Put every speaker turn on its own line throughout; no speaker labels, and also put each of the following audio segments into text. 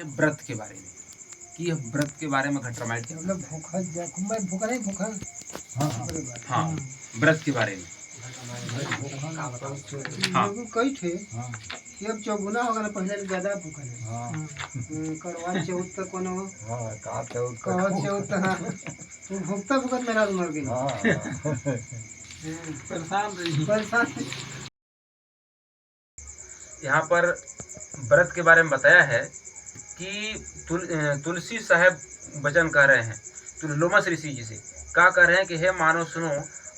है व्रत के बारे में, कि यह व्रत के बारे में घट रामायण क्या
मतलब भूखा नहीं भूखा।
हाँ, व्रत के बारे में। हाँ
कई थे अब चौगुना होगा ना, पहले ज्यादा भूखा है। करवा चौथ तक कोनो चौथ भूखता भूखत मेरा मर गई। परेशान।
यहाँ पर व्रत के बारे में बताया है कि तुलसी साहब वचन कह रहे हैं, लोमस ऋषि जी से क्या कह रहे हैं कि हे मानव सुनो,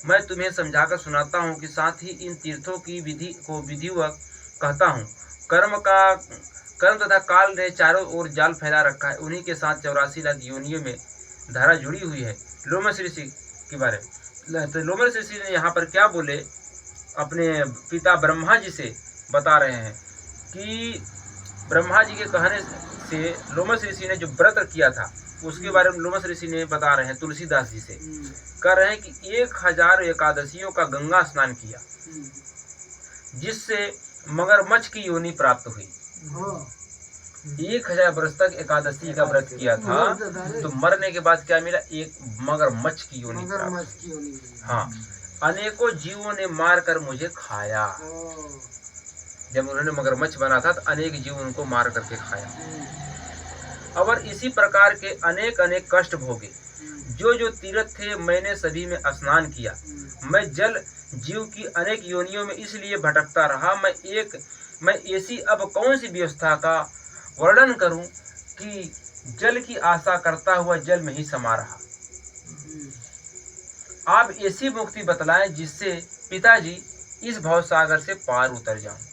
मैं तुम्हें समझाकर सुनाता हूँ कि साथ ही इन तीर्थों की विधि को विधिवत कहता हूँ। कर्म तथा काल ने चारों ओर जाल फैला रखा है, उन्हीं के साथ 84 लाख योनियों में धारा जुड़ी हुई है। लोमस ऋषि के बारे में, तो लोमस ऋषि ने यहाँ पर क्या बोले, अपने पिता ब्रह्मा जी से बता रहे हैं कि ब्रह्मा जी के कहने से लोमस ऋषि ने जो व्रत किया था उसके बारे में लोमस ऋषि ने बता रहे हैं तुलसीदास जी से, कह रहे हैं कि 1000 एकादशियों का गंगा स्नान किया, जिससे मगरमच्छ की योनि प्राप्त हुई। 1000 वर्ष तक एकादशी का व्रत किया था, तो मरने के बाद क्या मिला, एक मगरमच्छ की योनि प्राप्त हुई। हाँ, अनेकों जीवों ने मार कर मुझे खाया। जब उन्होंने मगरमच्छ बना था तो अनेक जीव उनको मार करके खाया। और इसी प्रकार के अनेक अनेक कष्ट भोगे। जो तीर्थ थे मैंने सभी में स्नान किया। मैं जल जीव की अनेक योनियों में इसलिए भटकता रहा। मैं ऐसी अब कौन सी व्यवस्था का वर्णन करूं कि जल की आशा करता हुआ जल में ही समा रहा। आप ऐसी मुक्ति बतलाएं जिससे पिताजी इस भवसागर से पार उतर जाऊं।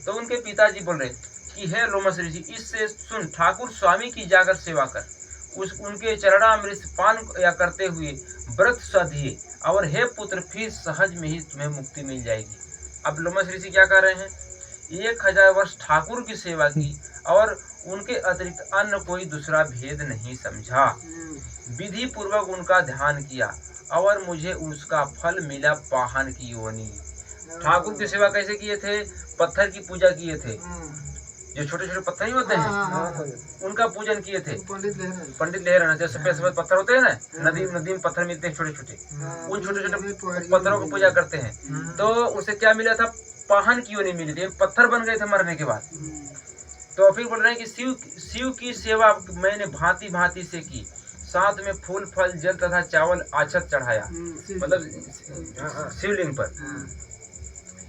तो उनके पिताजी बोल रहे कि हे लोमस ऋषि, इससे सुन, ठाकुर स्वामी की जाकर सेवा कर, उनके चरणामृत पान या करते हुए व्रत साधिए, और हे पुत्र फिर सहज में ही तुम्हें मुक्ति मिल जाएगी। अब लोमस ऋषि क्या कर रहे हैं, 1000 वर्ष ठाकुर की सेवा की और उनके अतिरिक्त अन्य कोई दूसरा भेद नहीं समझा। विधि पूर्वक उनका ध्यान किया और मुझे उसका फल मिला, पाहन की योनि। ठाकुर की सेवा कैसे किए थे, पत्थर की पूजा किए थे, जो छोटे छोटे पत्थर ही होते हैं उनका पूजन किए थे। पंडित लहराना, जैसे सफेद सफेद पत्थर होते हैं ना, नदी में पत्थर मिलते हैं छोटे छोटे, उन छोटे छोटे पत्थरों को पूजा करते हैं। तो उसे क्या मिला था, पाहन की योनि मिली थी, पत्थर बन गए थे मरने के बाद। तो फिर बोल रहे हैं कि शिव की सेवा मैंने भांति भांति से की, साथ में फूल फल जल तथा चावल आछत चढ़ाया, मतलब शिवलिंग पर।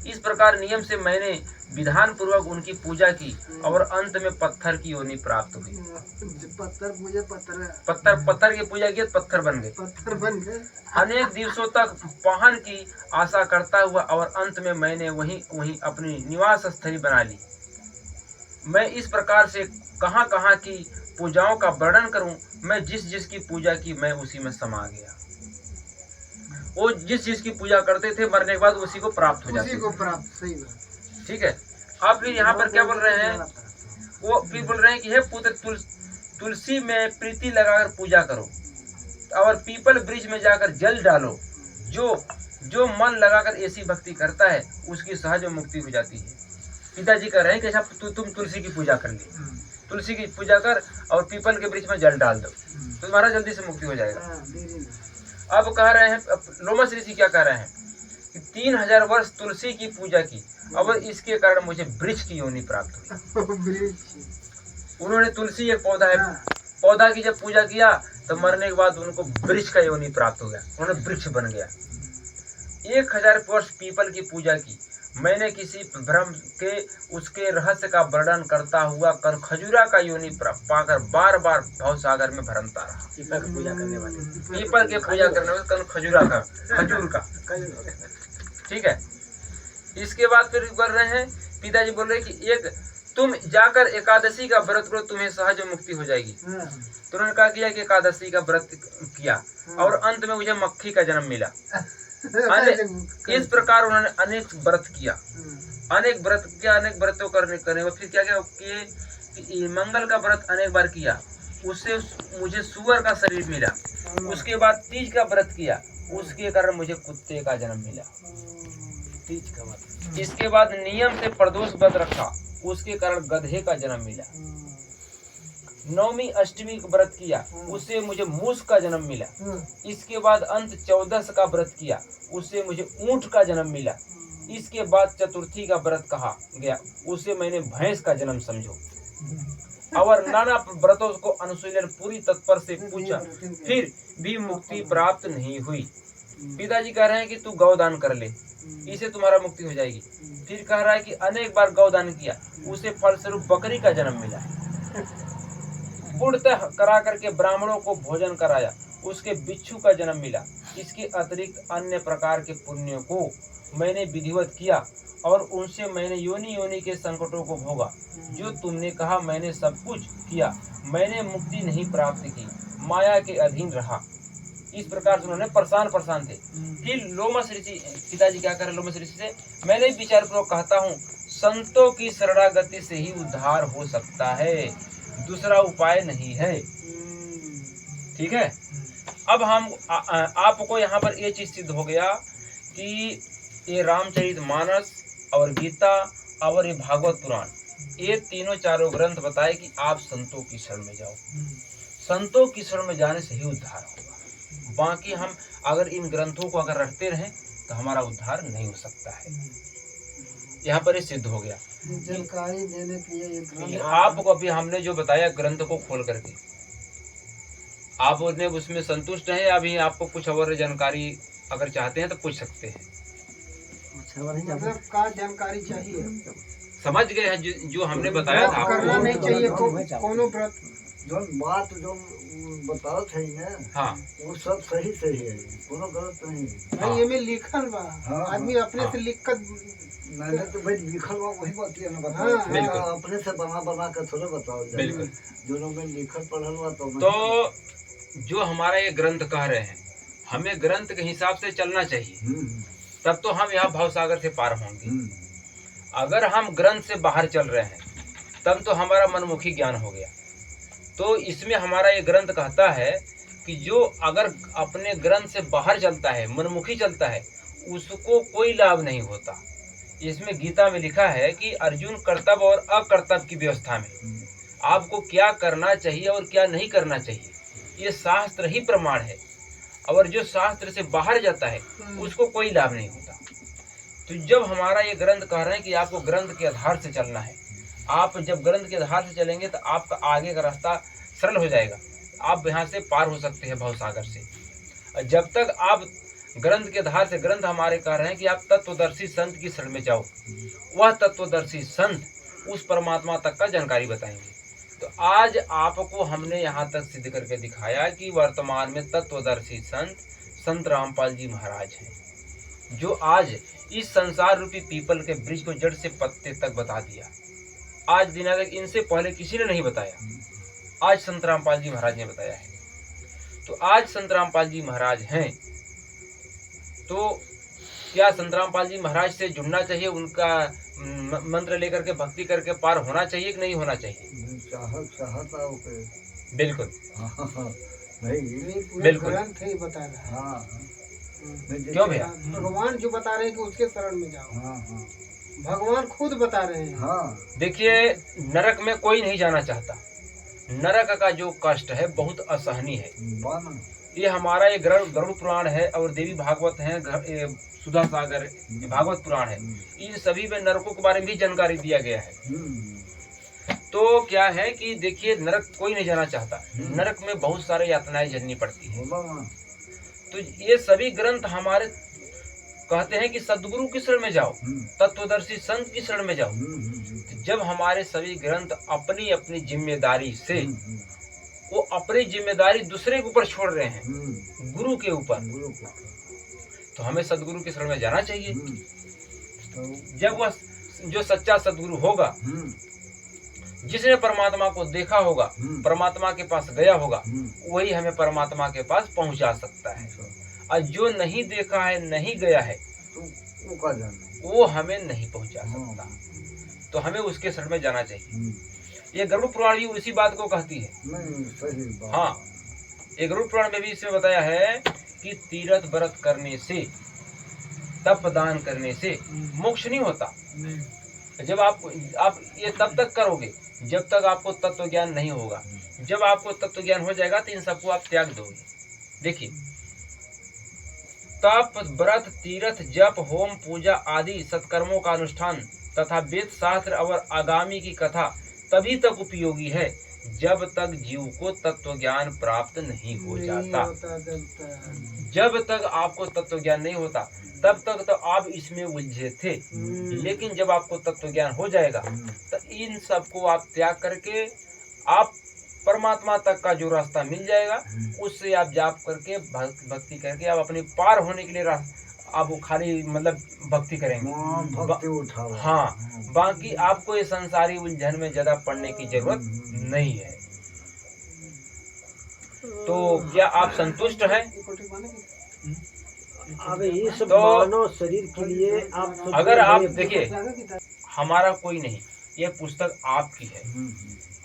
इस प्रकार नियम से मैंने विधान पूर्वक उनकी पूजा की और अंत में पत्थर की योनि प्राप्त हुई। पत्थर की पूजा की, पत्थर बन गए। अनेक दिवसों तक पाहन की आशा करता हुआ और अंत में मैंने वहीं अपनी निवास स्थली बना ली। मैं इस प्रकार से कहां की पूजाओं का वर्णन करूं, मैं जिसकी पूजा की मैं उसी में समा गया। वो जिस की पूजा करते थे मरने के बाद उसी को प्राप्त हो जाती,
सही बात।
ठीक है। आप फिर यहाँ पर क्या बोल रहे हैं, वो फिर बोल रहे हैं कि हे पुत्र, तुलसी में प्रीति लगाकर पूजा करो और पीपल वृक्ष में जाकर जल डालो। जो मन लगाकर ऐसी भक्ति करता है उसकी सहज मुक्ति हो जाती है। पिताजी कह रहे हैं कि अच्छा तुम तुलसी की पूजा कर ली, तुलसी की पूजा कर और पीपल के वृक्ष में जल डाल दो, तो तुम्हारा जल्दी से मुक्ति हो जाएगा। अब कह रहे हैं, लोमस ऋषि क्या कह रहे हैं कि 3000 वर्ष तुलसी की पूजा की और इसके कारण मुझे वृक्ष की योनि प्राप्त हुई। उन्होंने तुलसी एक पौधा है, पौधा की जब पूजा किया तो मरने के बाद उनको वृक्ष का योनि प्राप्त हो गया, उन्होंने वृक्ष बन गया। 1000 वर्ष पीपल की पूजा की, मैंने किसी भ्रम के उसके रहस्य का वर्णन करता हुआ खजूरा का योनि पाकर बार बार भवसागर में भरमता रहा। पीपल की पूजा करने वाले, पीपल के पूजा करने वाले खजूर का, ठीक है। इसके बाद फिर कर रहे हैं, पिताजी बोल रहे कि तुम जाकर एकादशी का व्रत करो, तुम्हें सहज मुक्ति हो जाएगी। तो उन्होंने कहा किया कि एकादशी का व्रत किया और अंत में मुझे मक्खी का जन्म मिला। इस प्रकार उन्होंने अनेक व्रत किया, अनेक व्रतों करने फिर क्या किए कि मंगल का व्रत अनेक बार किया, उससे मुझे सुअर का शरीर मिला। उसके बाद तीज का व्रत किया, उसके कारण मुझे कुत्ते का जन्म मिला। तीज का व्रत, इसके बाद नियम से प्रदोष व्रत रखा, उसके कारण गधे का जन्म मिला। 9वीं अष्टमी का व्रत किया, उससे मुझे मूस का जन्म मिला। इसके बाद अंत 14 का व्रत किया, उससे मुझे ऊंट का जन्म मिला। इसके बाद चतुर्थी का व्रत कहा गया, उससे मैंने भैंस का जन्म समझो। और नाना व्रतों को अनुशीलन पूरी तत्पर से पूछा, फिर भी मुक्ति प्राप्त नहीं हुई। पिताजी कह रहे हैं कि तू गौदान कर ले, इससे तुम्हारा मुक्ति हो जाएगी। फिर कह रहा है कि अनेक बार गौदान किया, उसे फलस्वरूप बकरी का जन्म मिला। पूर्णतः करा करके ब्राह्मणों को भोजन कराया, उसके बिच्छू का जन्म मिला। इसके अतिरिक्त अन्य प्रकार के पुण्यों को मैंने विधिवत किया और उनसे मैंने योनि योनि के संकटों को भोगा। जो तुमने कहा मैंने सब कुछ किया, मैंने मुक्ति नहीं प्राप्त की, माया के अधीन रहा। इस प्रकार से उन्होंने परेशान थे। फिर लोमस ऋषि, पिताजी क्या कर लोमस ऋषि से, मैंने विचार पूर्वक कहता हूँ, संतों की शरणागति से ही उद्धार हो सकता है, दूसरा उपाय नहीं है। ठीक है। अब हम आपको यहाँ पर ये चीज सिद्ध हो गया कि ये रामचरितमानस और गीता और ये भागवत पुराण, ये तीनों चारों ग्रंथ बताए कि आप संतों की शरण में जाओ। संतों की शरण में जाने से ही उद्धार होगा। बाकी हम अगर इन ग्रंथों को अगर रखते रहें तो हमारा उद्धार नहीं हो सकता है। यहाँ पर ये सिद्ध हो गया।
जानकारी देने के लिए
आपको अभी हमने जो बताया ग्रंथ को खोल करके, आप उसमें संतुष्ट हैं? अभी आपको कुछ और जानकारी अगर चाहते हैं तो पूछ सकते हैं।
मतलब का जानकारी चाहिए,
समझ गए हैं जो हमने बताया था।
करना नहीं चाहिए कोनो व्रत,
जो बात जो बताओ थे ना,
हाँ,
वो सब सही है, कोनो गलत नहीं।
भाई ये में लिखल बा, आदमी अपने से लिख कर
मैंने तो भाई लिखल बा वही बात है ना, बताओ अपने से बना कर थोड़े बताओ।
बिल्कुल,
जो लोग में लिखल पढ़ल बा
तो जो हमारा ये ग्रंथ कह रहे हैं, हमें ग्रंथ के हिसाब से चलना चाहिए, तब तो हम यहाँ भवसागर से पार होंगे। अगर हम ग्रंथ से बाहर चल रहे हैं तब तो हमारा मनमुखी ज्ञान हो गया। तो इसमें हमारा ये ग्रंथ कहता है कि जो अगर अपने ग्रंथ से बाहर चलता है, मनमुखी चलता है, उसको कोई लाभ नहीं होता। इसमें गीता में लिखा है कि अर्जुन कर्तव्य और अकर्तव्य की व्यवस्था में आपको क्या करना चाहिए और क्या नहीं करना चाहिए, ये शास्त्र ही प्रमाण है। और जो शास्त्र से बाहर जाता है उसको कोई लाभ नहीं होता। तो जब हमारा ये ग्रंथ कह रहे हैं कि आपको ग्रंथ के आधार से चलना है, आप जब ग्रंथ के आधार से चलेंगे तो आपका आगे का रास्ता सरल हो जाएगा, आप यहाँ से पार हो सकते हैं भवसागर से। जब तक आप ग्रंथ के आधार से, ग्रंथ हमारे कह रहे हैं कि आप तत्वदर्शी संत की शरण में जाओ, वह तत्वदर्शी संत उस परमात्मा तक का जानकारी बताएंगे। तो आज आपको हमने यहाँ तक सिद्ध करके दिखाया कि वर्तमान में तत्वदर्शी संत रामपाल जी महाराज हैं, जो आज इस संसार रूपी पीपल के वृक्ष को जड़ से पत्ते तक बता दिया। आज दिन तक इनसे पहले किसी ने नहीं बताया, आज संत रामपाल जी महाराज ने बताया है। तो आज संत रामपाल जी महाराज हैं, तो क्या संत रामपाल जी महाराज से जुड़ना चाहिए, उनका मंत्र लेकर के भक्ति करके पार होना चाहिए कि नहीं होना चाहिए? बिल्कुल बिल्कुल
ग्रंथ ही बता रहा है।
क्यों भैया?
भगवान जो बता रहे हैं कि उसके शरण में जाओ, भगवान खुद बता रहे हैं।
देखिए, नरक में कोई नहीं जाना चाहता। नरक का जो कष्ट है बहुत असहनीय है। ये हमारा ये गरुड़ पुराण है और देवी भागवत है, सुधा सागर भागवत पुराण है, इन सभी में नरकों के बारे में भी जानकारी दिया गया है। तो क्या है कि देखिए, नरक कोई नहीं जाना चाहता, नरक में बहुत सारे यातनाएं झेलनी पड़ती है। तो ये सभी ग्रंथ हमारे कहते हैं कि सद्गुरु की शरण में जाओ, तत्वदर्शी संत की शरण में जाओ। तो जब हमारे सभी ग्रंथ अपनी अपनी जिम्मेदारी से, वो अपनी जिम्मेदारी दूसरे के ऊपर छोड़ रहे हैं, गुरु के ऊपर, तो हमें सद्गुरु की शरण में जाना चाहिए। जब वह जो सच्चा सद्गुरु होगा, जिसने परमात्मा को देखा होगा, परमात्मा के पास गया होगा, वही हमें परमात्मा के पास पहुंचा सकता है। और जो नहीं देखा है, नहीं गया है, वो हमें नहीं पहुंचा सकता। तो हमें उसके शरण में जाना चाहिए। ये गरुड़ पुराण भी उसी बात को कहती है। हाँ, ये गरुड़ पुराण में भी इसमें बताया है कि तीर्थ व्रत करने से, तप दान करने से मोक्ष नहीं होता। जब आप ये तब तक करोगे जब तक आपको तत्व ज्ञान नहीं होगा। जब आपको तत्व ज्ञान हो जाएगा तो इन सबको आप त्याग दोगे। देखिए, तप, व्रत, तीर्थ, जप, होम, पूजा आदि सत्कर्मों का अनुष्ठान तथा वेद शास्त्र और आगामी की कथा तभी तक उपयोगी है जब तक जीव को तत्व ज्ञान प्राप्त नहीं हो जाता। जब तक आपको तत्व ज्ञान नहीं होता तब तक तो आप इसमें उलझे थे, लेकिन जब आपको तत्व ज्ञान हो जाएगा तो इन सबको आप त्याग करके आप परमात्मा तक का जो रास्ता मिल जाएगा उससे आप जाप करके भक्ति करके आप अपने पार होने के लिए आप वो खाली मतलब भक्ति करेंगे।
भक्ति उठाओ।
हाँ, बाकी आपको ये संसारी उलझन में ज्यादा पड़ने की जरूरत नहीं है। तो क्या आप संतुष्ट हैं?
अब इस
तो
मानव शरीर के लिए आप
अगर आप देखिए, हमारा कोई नहीं, ये पुस्तक आपकी है।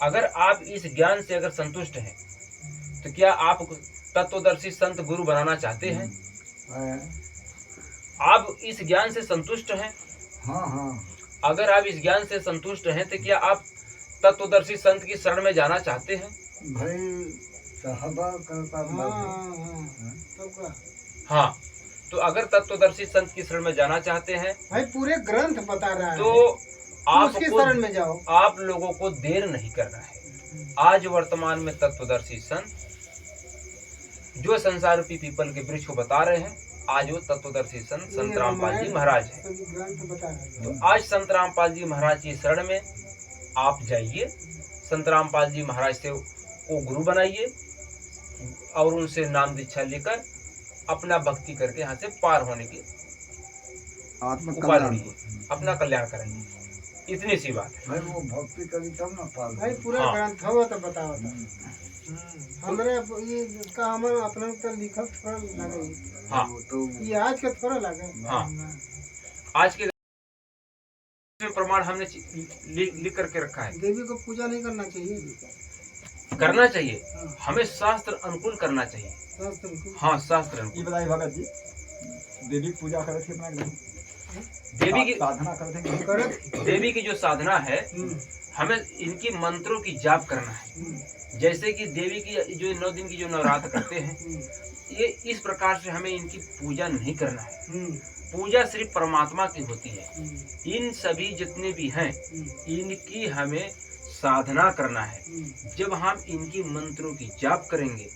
अगर आप इस ज्ञान से अगर संतुष्ट हैं तो क्या आप तत्वदर्शी संत गुरु बनाना चाहते हैं? आप इस ज्ञान से संतुष्ट हैं?
हाँ हाँ।
अगर आप इस ज्ञान से संतुष्ट हैं तो क्या आप तत्वदर्शी संत की शरण में जाना चाहते हैं?
भाई साहबा करता
हाँ, तो अगर तत्वदर्शी संत की शरण में जाना चाहते हैं
भाई पूरे ग्रंथ बता रहा है
तो
उसकी शरण में जाओ।
आप लोगों को देर नहीं करना है। आज वर्तमान में तत्वदर्शी संत जो संसार रूपी पीपल के वृक्ष को बता रहे हैं, आज वो तत्वदर्शी संत रामपाल जी महाराज है। तो आज संत रामपाल जी महाराज की शरण में आप जाइए, संत रामपाल जी महाराज से को गुरु बनाइए और उनसे नाम दीक्षा लेकर अपना भक्ति करके यहाँ से पार होने की उपाय ढूंढिए, अपना कल्याण करेंगे। इतनी सी बात है
भाई। वो भक्ति करी तब ना पाल
भाई पूरा ग्रंथ हो तो बताओ। हमरे ये का हमर अपना तो लिखल थोड़ा लगे।
हाँ,
तो
ये आज के थोड़ा लगे।
हाँ, आज के प्रमाण हमने लिख करके रखा है।
देवी को पूजा नहीं करना चाहिए?
करना चाहिए, हमें शास्त्र अनुकूल करना चाहिए। हाँ, शास्त्र अनुकूल।
ये बताइए भगत जी, देवी की पूजा करे थे अपना
देवी की
साधना करते
देवी की जो साधना है, हमें इनकी मंत्रों की जाप करना है। जैसे कि देवी की जो 9 दिन की जो नवरात्र करते हैं, ये इस प्रकार से हमें इनकी पूजा नहीं करना है। पूजा सिर्फ परमात्मा की होती है। इन सभी जितने भी हैं इनकी हमें साधना करना है। जब हम इनकी मंत्रों की जाप करेंगे,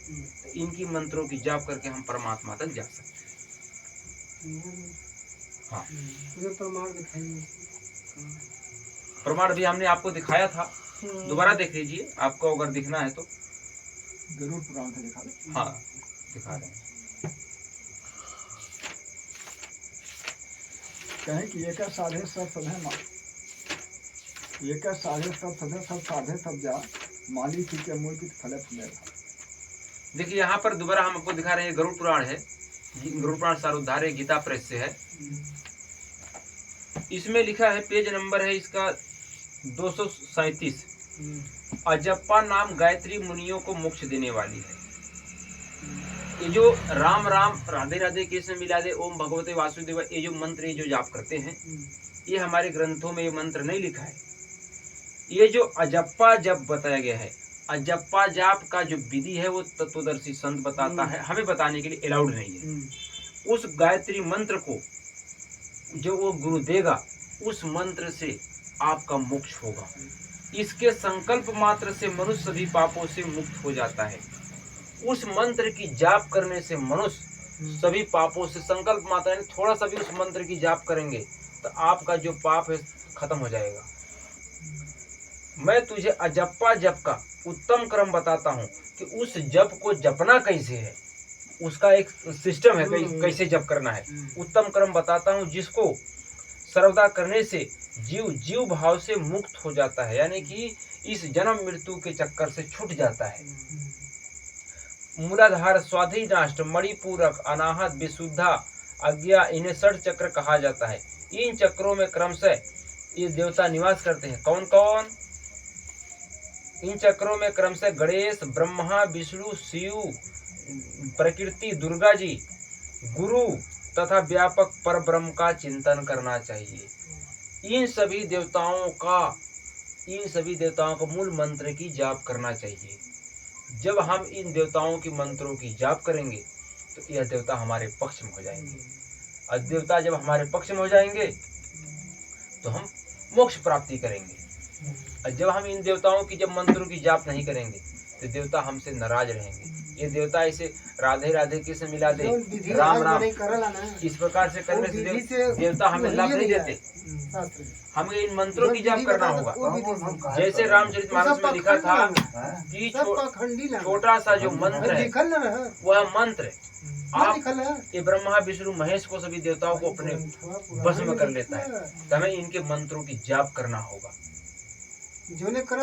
इनकी मंत्रों की जाप करके हम परमात्मा तक जा सकते हैं। हाँ, प्रमाण भी हमने आपको दिखाया था, दोबारा देख लीजिए, आपको अगर दिखना है तो।
जरूर पुराण से दिखा दे।
हाँ, दिखा रहे हैं।
कहें कि एक साधे सब सधे माँ, एक साधे सब सधे सब साधे सब जा माली के मूल की फल फले।
देखिए यहाँ पर दोबारा हम आपको दिखा रहे हैं, गरुड़ पुराण है, गरुड़ पुराण सारोद्धार है, गीता प्रेस से है। इसमें लिखा है, पेज नंबर है इसका 237। अजप्पा नाम गायत्री मुनियों को मोक्ष देने वाली है। ये जो राम राम राधे राधे कृष्ण मिलादे ओम भगवते वासुदेव, ये जो मंत्र ये जो जाप करते हैं, ये हमारे ग्रंथों में ये मंत्र नहीं लिखा है। ये जो अजप्पा जप बताया गया है, अजप्पा जाप का जो विधि है वो तत्वदर्शी संत बताता है, हमें बताने के लिए अलाउड नहीं है। उस गायत्री मंत्र को जो वो गुरु देगा, उस मंत्र से आपका मोक्ष होगा। इसके संकल्प मात्र से मनुष्य सभी पापों से मुक्त हो जाता है। उस मंत्र की जाप करने से मनुष्य सभी पापों से, संकल्प मात्र यानी थोड़ा सा भी उस मंत्र की जाप करेंगे तो आपका जो पाप है खत्म हो जाएगा। मैं तुझे अजप्पा जप का उत्तम क्रम बताता हूँ कि उस जप को जपना कैसे है, उसका एक सिस्टम है, कैसे जप करना है। उत्तम क्रम बताता हूँ जिसको सर्वदा करने से जीव जीव भाव से मुक्त हो जाता है, यानी कि इस जन्म मृत्यु के चक्कर से छूट जाता है। मूलाधार, स्वाधिनाष्ट, मणिपूरक, अनाहत, विशुद्धा, अज्ञा, इन्हें 6 चक्र कहा जाता है। इन चक्रों में क्रमशः ये देवता निवास करते हैं। कौन कौन? इन चक्रों में क्रमशः गणेश, ब्रह्मा, विष्णु, शिव, प्रकृति, दुर्गा जी, गुरु तथा व्यापक परब्रह्म का चिंतन करना चाहिए। इन सभी देवताओं का मूल मंत्र की जाप करना चाहिए। जब हम इन देवताओं के मंत्रों की जाप करेंगे तो यह देवता हमारे पक्ष में हो जाएंगे, और देवता जब हमारे पक्ष में हो जाएंगे तो हम मोक्ष प्राप्ति करेंगे। और जब हम इन देवताओं की जब मंत्रों की जाप नहीं करेंगे तो देवता हमसे नाराज रहेंगे। ये देवता इसे राधे राधे के से मिला दे, राम राम, इस प्रकार से करने से देवता हमें लाभ नहीं देते। हमें इन मंत्रों की जाप करना होगा। जैसे रामचरितमानस में लिखा था कि छोटा सा जो मंत्र है वह मंत्र आप ये ब्रह्मा विष्णु महेश को सभी देवताओं को अपने बस में कर लेता है। तो हमें इनके मंत्रों की जाप करना होगा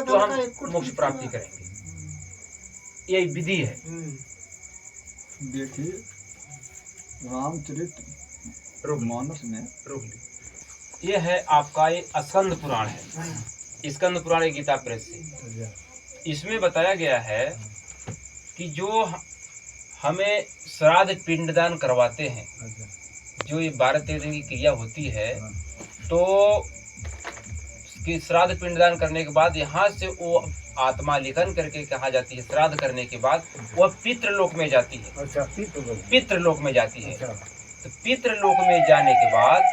तो हम मोक्ष प्राप्ति करेंगे। यही विधि है।
देखिए रामचरित मानस में
रोक ली। ये है आपका ये स्कंद पुराण है। स्कंद पुराण गीता प्रेस से इसमें बताया गया है कि जो हमें श्राद्ध पिंडदान करवाते हैं, जो ये 12-13 दिन की क्रिया होती है, तो कि श्राद्ध पिंडदान करने के बाद यहाँ से वो आत्मा लिखन करके कहा जाती है, श्राद्ध करने के बाद वह पितृलोक में जाती है।
अच्छा,
पितृलोक में जाती है। तो पितृलोक में जाने के बाद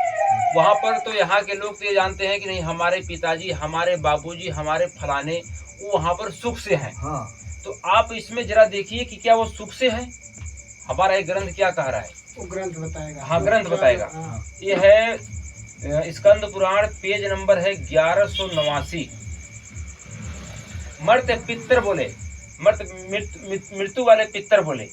वहाँ पर तो यहाँ के लोग तो ये जानते हैं कि नहीं हमारे पिताजी, हमारे बाबूजी, हमारे फलाने वो वहाँ पर सुख से हैं।
हाँ।
तो आप इसमें जरा देखिए कि क्या वो सुख से हैं। हमारा एक ग्रंथ क्या कह रहा है,
वो ग्रंथ बताएगा।
हाँ, ग्रंथ बताएगा। ये है स्कंद पुराण, पेज नंबर है 1189। मर्त पितर बोले, मृत्यु वाले पितर बोले,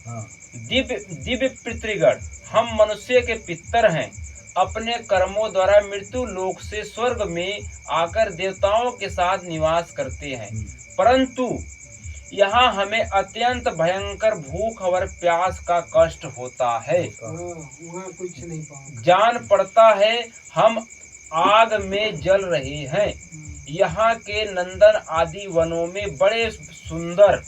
दिव्य पितृगण, हम मनुष्य के पितर हैं। अपने कर्मों द्वारा मृत्यु लोक से स्वर्ग में आकर देवताओं के साथ निवास करते हैं, परंतु यहाँ हमें अत्यंत भयंकर भूख और प्यास का कष्ट होता है।
वहाँ कुछ नहीं पाऊंगा।
जान पड़ता है हम आग में जल रहे हैं। यहाँ के नंदन आदि वनों में बड़े सुंदर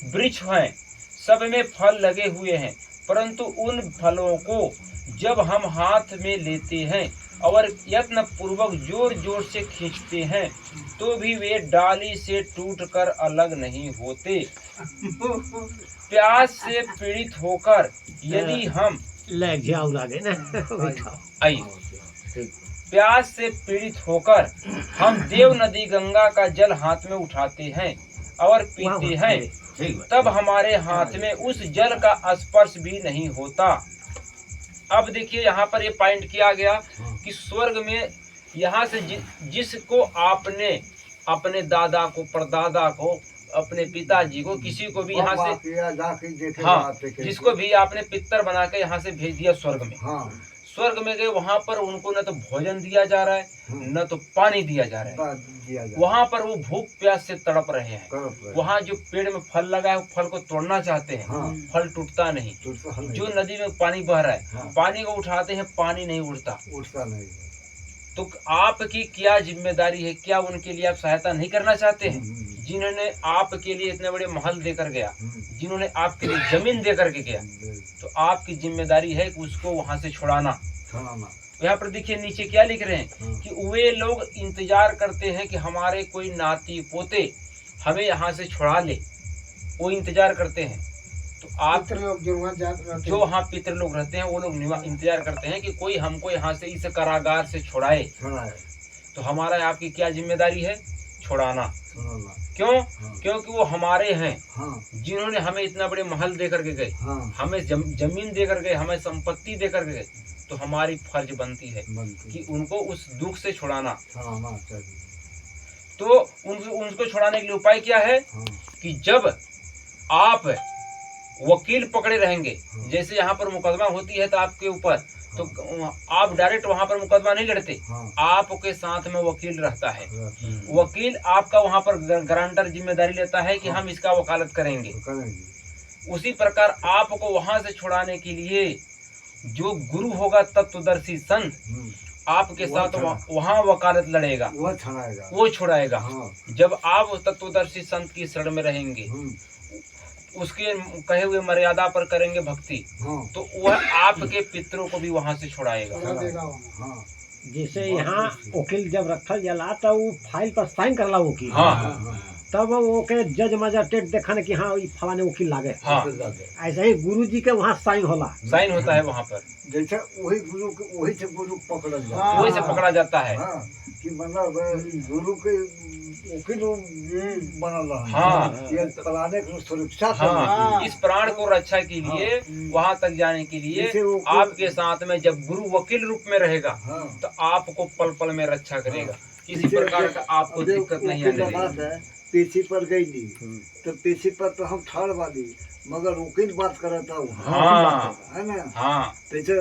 वृक्ष हैं, सब में फल लगे हुए हैं, परंतु उन फलों को जब हम हाथ में लेते हैं और यत्न पूर्वक जोर जोर से खींचते हैं तो भी वे डाली से टूटकर अलग नहीं होते। प्यास से पीड़ित होकर यदि हम प्यास से पीड़ित होकर हम देव नदी गंगा का जल हाथ में उठाते हैं और पीते हैं, तब हमारे हाथ में उस जल का स्पर्श भी नहीं होता। अब देखिए यहाँ पर ये पॉइंट किया गया कि स्वर्ग में यहाँ से जिसको आपने अपने दादा को, परदादा को, अपने पिताजी को, किसी को भी यहाँ से, हाँ, जिसको भी आपने पितर बना के यहाँ से भेज दिया स्वर्ग में, स्वर्ग में गए, वहाँ पर उनको न तो भोजन दिया जा रहा है न तो पानी दिया जा रहा है। वहाँ पर वो भूख प्यास से तड़प रहे हैं। वहाँ जो पेड़ में फल लगा है फल को तोड़ना चाहते हैं, फल टूटता नहीं। जो नदी में पानी बह रहा है, पानी को उठाते हैं, पानी नहीं उड़ता नहीं। तो आपकी क्या जिम्मेदारी है? क्या उनके लिए आप सहायता नहीं करना चाहते हैं? जिन्होंने आपके लिए इतने बड़े महल देकर गया, जिन्होंने आपके लिए जमीन देकर के गया, तो आपकी जिम्मेदारी है कि उसको वहां से छुड़ाना। यहाँ पर देखिए नीचे क्या लिख रहे हैं कि वे लोग इंतजार करते हैं कि हमारे कोई नाती पोते हमें यहाँ से छुड़ा ले, वो इंतजार करते हैं। तो आप जो वहाँ पितृ लोग रहते हैं वो लोग इंतजार करते हैं कि कोई हमको यहाँ से इस कारागार से छुड़ाए। तो हमारा आपकी क्या जिम्मेदारी है? छुड़ाना। क्यों? क्योंकि वो हमारे हैं, जिन्होंने हमें इतना बड़े महल दे करके गए, हमें जमीन दे कर गए, हमें संपत्ति दे कर गए, तो हमारी फर्ज बनती है कि उनको उस दुख से छुड़ाना। तो उनको छुड़ाने के लिए उपाय क्या है कि जब आप वकील पकड़े रहेंगे, जैसे यहाँ पर मुकदमा होती है तो आपके ऊपर, तो आप डायरेक्ट वहाँ पर मुकदमा नहीं लड़ते, आपके साथ में वकील रहता है। वकील आपका वहाँ पर गारंटर जिम्मेदारी लेता है कि हम इसका वकालत करेंगे। उसी प्रकार आपको वहाँ से छुड़ाने के लिए जो गुरु होगा, तत्वदर्शी संत, आपके साथ वहाँ वकालत लड़ेगा, वो छुड़ाएगा। जब आप तत्वदर्शी संत की शरण में रहेंगे, उसके कहे हुए मर्यादा पर करेंगे भक्ति, तो वह आपके पितरों को भी वहां से छुड़ाएगा।
जैसे यहाँ वकील जब रखल जाला तो वो फाइल पर साइन करला वकील,
हाँ
तब वो के जज मजिस्ट्रेट देखन कि हाँ ई फलाने वकील लागे।
हाँ
ऐसे ही गुरु जी के वहाँ साइन होला।
साइन होता है वहाँ पर,
जैसे वही गुरु वही से गुरु पकड़ा जाता
हाँ।
वही से पकड़ा जाता है।
हाँ कि मतलब गुरु के वकील बनल रहा
हाँ
ये फलाने की सुरक्षा
हाँ,
हाँ।
इस प्राण को रक्षा के लिए वहाँ तक जाने के लिए
जैसे वो
आपके साथ में जब गुरु वकील रूप में रहेगा
हाँ
तो आपको पल पल में रक्षा करेगा, किसी प्रकार का आपको दिक्कत नहीं आने देगा।
पीछी पर गई नहीं तो पीछी पर तो हम ठाड़ वाली मगर वकील बात करता हूँ
हाँ
है ना।
हाँ
जैसे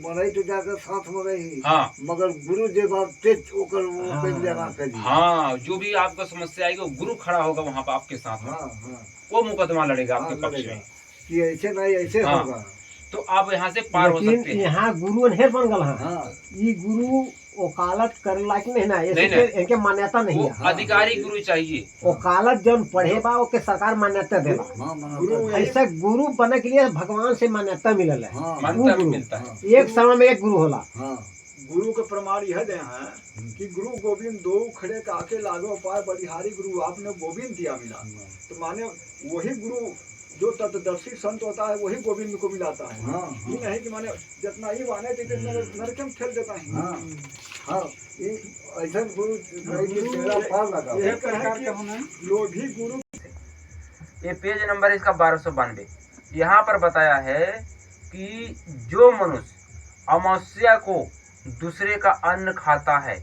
मरई तो जाकर साथ में रही
हाँ
मगर गुरु जे बात तेज ओकर वकील जमा करी।
हाँ, जो भी आपको समस्या आएगी वो गुरु खड़ा होगा वहाँ पर आपके साथ में,
हाँ हाँ
वो मुकदमा लड़ेगा
हाँ,
आपके पक्ष
लड़ेगा।
में।
कि ऐसे नहीं ऐसे
हाँ।
होगा।
तो आप यहाँ से पार हो सकते
लेकिन
हैं।
यहाँ गुरु नहीं बन गल है।
हाँ
ई गुरु वकालत करे लायक नहीं ना,
नहीं,
ऐसे
नहीं।
इनके मान्यता नहीं
वो
है।
अधिकारी गुरु चाहिए।
वकालत जब पढ़े बा ओके सरकार मान्यता देला।
हाँ मना
गुरु
कर।
ऐसे गुरु बने के लिए भगवान से मान्यता मिलल है।
हाँ
मान्यता
गुरु।
मिलता है।
एक समय में एक गुरु होला।
हाँ
गुरु के प्रमाण यह दे हैं कि गुरु गोविंद दो खड़े काके लागो पाए बलिहारी गुरु आपने गोविंद दिया मिला। तो माने वही गुरु जो तत्वदर्शी संत होता है वही गोविंद को मिलाता है।
हाँ
ये नहीं कि माने जितना ही वाने जितना नरक में ठेल देता है।
हाँ हाँ ये ऐसा गुरु नहीं कि तेरा पार लगा।
यह कहे कि लोभी गुरु
ये पेज नंबर इसका 1292। यहाँ पर बताया है कि जो मनुष्य अमावस्या को दूसरे का अन्न खाता है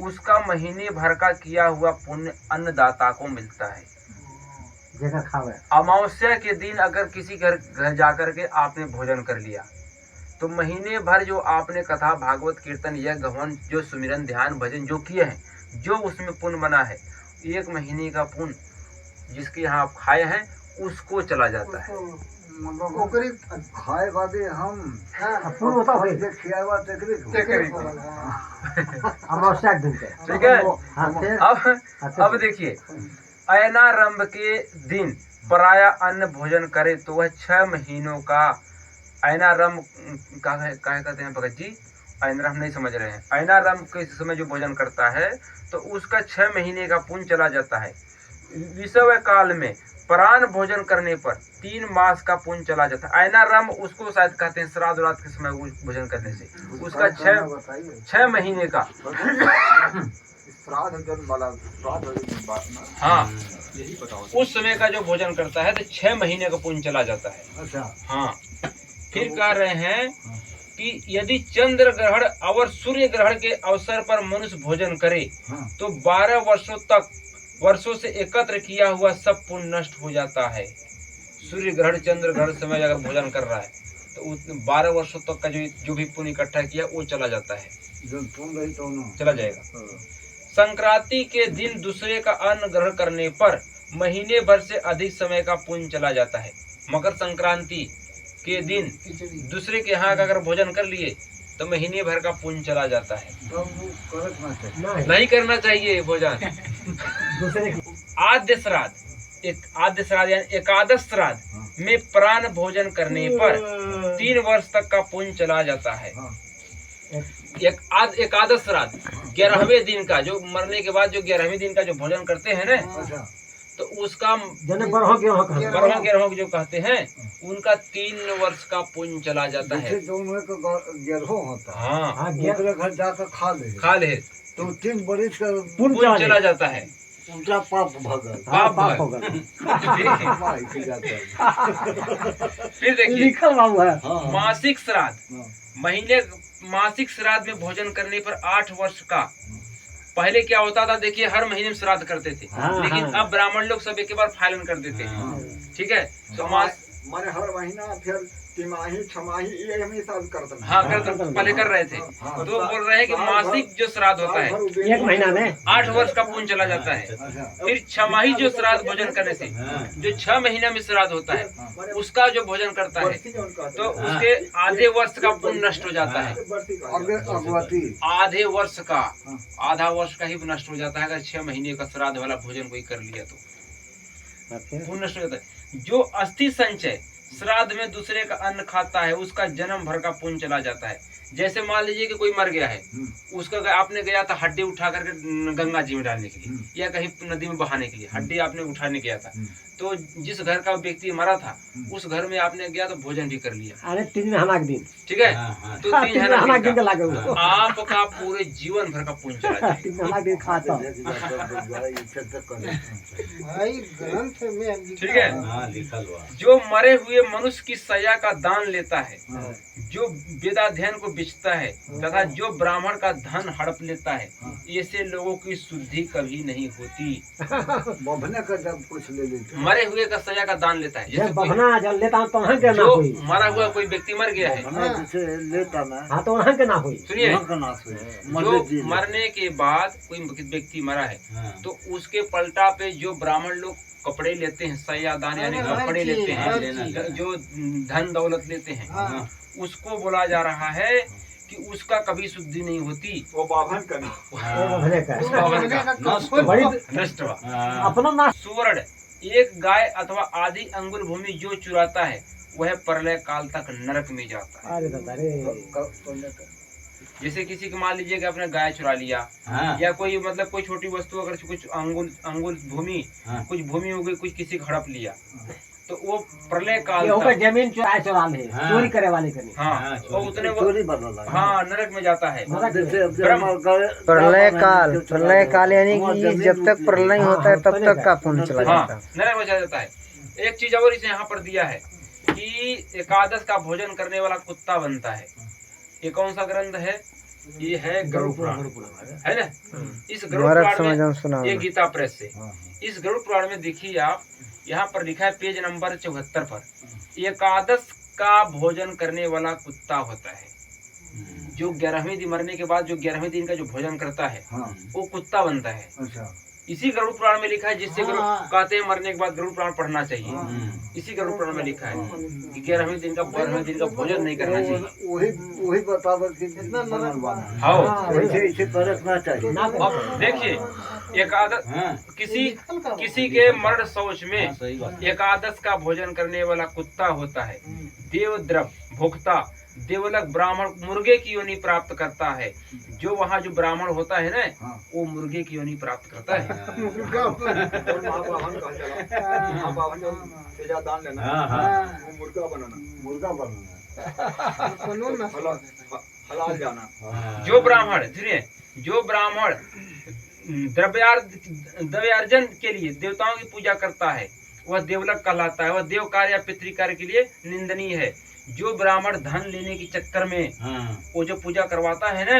उसका महीने भर का किया हुआ पुण्य अन्नदाता को मिलता है।
जगह खावे।
अमावस्या के दिन अगर किसी घर जाकर के आपने भोजन कर लिया तो महीने भर जो आपने कथा भागवत कीर्तन या गहन जो सुमिरन ध्यान भजन जो किए हैं जो उसमें पुण्य बना है, एक महीने का पुण्य जिसके यहाँ आप खाए हैं उसको चला जाता है।
मतलब ओकरी खाए वादे हम
पुण्य होता है
जे खियावा तेकरी को।
अमावस्या के दिन के।
ठीक है।
हाँ, फिर
अब देखिए, अयनारंभ के दिन पराया अन्न भोजन करे तो वह 6 महीनों का अयनारंभ का कहते हैं भगत जी, अयनारंभ नहीं समझ रहे हैं। अयनारंभ के समय जो भोजन करता है तो उसका 6 महीने का पुण्य चला जाता है। विषव काल में प्राण भोजन करने पर 3 मास का पुण्य चला जाता है। अयनारंभ उसको शायद कहते हैं श्राद्ध रात के समय भोजन करने से उसका 6 महीने का।
श्राद्ध जन्म वाला श्राद्ध
हाँ,
यही बताओ।
उस समय का जो भोजन करता है तो 6 महीने का पुण्य चला जाता है।
अच्छा
हाँ, फिर कह रहे हैं कि यदि चंद्र ग्रहण और सूर्य ग्रहण के अवसर पर मनुष्य भोजन करे
हाँ
तो 12 वर्षों से एकत्र किया हुआ सब पुण्य नष्ट हो जाता है। सूर्य ग्रहण चंद्र ग्रहण समय अगर भोजन कर रहा है तो 12 वर्षों तक का जो भी पुण्य इकट्ठा किया वो चला जाता है,
जो तुम रही तो ना
चला जाएगा। संक्रांति के दिन दूसरे का अन्न ग्रहण करने पर महीने भर से अधिक समय का पुण्य चला जाता है। मकर संक्रांति के दिन दूसरे के यहाँ अगर भोजन कर लिए तो महीने भर का पुण्य चला जाता है।
तब वो करत ना चाहिए।
नहीं करना चाहिए भोजन।
दूसरे
आद्य श्राद्ध, आद्य श्राद्ध यानी एकादश श्राद्ध में प्राण भोजन करने पर 3 वर्ष तक का पुण्य चला जाता है। एकादश श्राद्ध 11वें दिन का, जो मरने के बाद जो 11वें दिन का जो भोजन करते हैं ना,
अच्छा
तो उसका
जने बरहो
बरहो जो कहते हैं उनका 3 वर्ष का पुण्य चला जाता है।
जैसे दोनों का गेरहो होता है
हाँ,
दूसरे घर जाकर
खा ले
तो 3 बरिस का
पुण्य चला जाता है।
उल्टा पाप भगल
पाप
हो गया।
फिर देखिए,
लिखल बाबू है।
मासिक श्राद्ध मासिक श्राद्ध में भोजन करने पर 8 वर्ष का। पहले क्या होता था, देखिए हर महीने में श्राद्ध करते थे, लेकिन अब ब्राह्मण लोग सब एक बार फालन कर देते हैं। ठीक है, तो
माने हर महीना फिर तिमाही छमाही ये हम हिसाब करते हैं।
हाँ पहले कर रहे थे, तो बोल रहे हैं कि मासिक जो श्राद्ध होता है
1 महीना में
8 वर्ष का पुण्य चला जाता है। फिर छमाही जो श्राद्ध भोजन करने से जो 6 महीना में श्राद्ध होता है उसका जो भोजन करता है तो उसके आधे वर्ष का पुण्य नष्ट हो जाता है। आधे वर्ष का, आधा वर्ष का ही नष्ट हो जाता है अगर 6 महीने का श्राद्ध वाला भोजन कोई कर लिया तो पुण्य नष्ट हो जाता है। जो अस्थि संचय श्राद्ध में दूसरे का अन्न खाता है, उसका जन्म भर का पुण्य चला जाता है। जैसे मान लीजिए कि कोई मर गया है, उसका आपने गया था हड्डी उठा करके गंगा जी में डालने के लिए या कहीं नदी में बहाने के लिए, हड्डी आपने उठाने गया था, तो जिस घर का व्यक्ति मरा था उस घर में आपने गया तो भोजन भी कर लिया।
अरे 3 महीना के दिन,
ठीक है, तो 3
महीना के दिन लगे
महीना
उसको।
आपका पूरे जीवन भर का पुण्य चला जाएगा।
3 महीना के दिन खाता।
भाई ग्रंथ में लिखा
ठीक है,
हाँ लिखल हुआ।
जो मरे हुए मनुष्य की सया का दान लेता है, जो वेदाध्ययन को बेचता है तथा जो ब्राह्मण का धन हड़प लेता है, ऐसे लोगों की शुद्धि कभी नहीं होती।
बभने का जब कुछ ले लेते
मरे हुए का सया का दान लेता है, जैसे
जब
कोई
बहना जल लेता हूँ तो वहाँ के ना
जो
हुई।
मरा हुआ कोई व्यक्ति मर गया है,
बभने जैसे लेता ना
हाँ तो वहाँ के ना हुई।
सुनिए,
वहाँ का नाश हुए
जो मरने के बाद कोई व्यक्ति मरा है तो उसके पलटा पे जो ब्राह्मण लोग कपड़े लेते हैं, सया दान यानी कपड़े लेते हैं, जो धन दौलत लेते हैं,
हाँ।
उसको बोला जा रहा है कि उसका कभी शुद्धि नहीं होती।
वो बाभन का ना।
वो बहने का।
उस बावन का
बड़ी
नष्ट हुआ।
अपना ना
सुवर्ण एक गाय अथवा आधी अंगुल भूमि जो चुराता है वह प्रलय काल तक नरक में जाता है।
अरे दादा रे,
जैसे किसी को मान लीजिए कि आपने गाय चुरा लिया या कोई मतलब कोई छोटी वस्तु, अगर कुछ अंगुल भूमि, कुछ भूमि हो गई, कुछ किसी को हड़प लिया, तो वो प्रलय काल
ये
तक,
जमीन चुरा ले, चोरी करे वाले के नहीं।
हाँ, वो उतने
चोरी बदला
हाँ नरक में जाता है।
प्रलय काल यानी कि जब तक प्रलय होता है तब तक का पुण्य चला
हाँ,
जाता है।
नरक में चला जाता है। एक चीज और इसे यहाँ पर दिया है कि एकादश का भोजन करने वाला कुत्ता बनता है। ये कौन सा ग्रंथ है? ये है गरुड़ पुराण, है ना। इस गरुड़ पुराण में, ये गीता प्रेस से, इस गरुड़ पुराण में देखिए आप, यहाँ पर लिखा है पेज नंबर 74 पर, एकादश का भोजन करने वाला कुत्ता होता है। जो 11वें दिन मरने के बाद जो 11वें दिन का जो भोजन करता है वो कुत्ता बनता है।
अच्छा
इसी गरुड़ पुराण में लिखा है, जिससे कहते हैं मरने के बाद गरुड़ पुराण पढ़ना चाहिए। इसी गरुड़ पुराण में लिखा है कि 11वें दिन का 12वें दिन का भोजन नहीं करना चाहिए।
वही बतावर कि कितना नरक बना।
हाँ,
ऐसे परखना चाहिए।
अब देखिए, एकादश किसी के मरण शौच में एकादश का भोजन करने वाला कुत्ता होता है। देवद्रव भोक्ता देवलक ब्राह्मण मुर्गे की योनि प्राप्त करता है। जो वहाँ जो ब्राह्मण होता है ना, वो मुर्गे की योनि प्राप्त करता है।
और महाबावन कहा चला, महाबावन जो तेजा दान लेना, वो मुर्गा बनाना, हलाल जाना।
जो ब्राह्मण सुनिए, जो ब्राह्मण द्रव्यार्जन के लिए देवताओं की पूजा करता है वह देवलक कहलाता है। वह देव कार्य या पितृ कार्य के लिए निंदनीय है। जो ब्राह्मण धन लेने के चक्कर में वो जो पूजा करवाता है ना,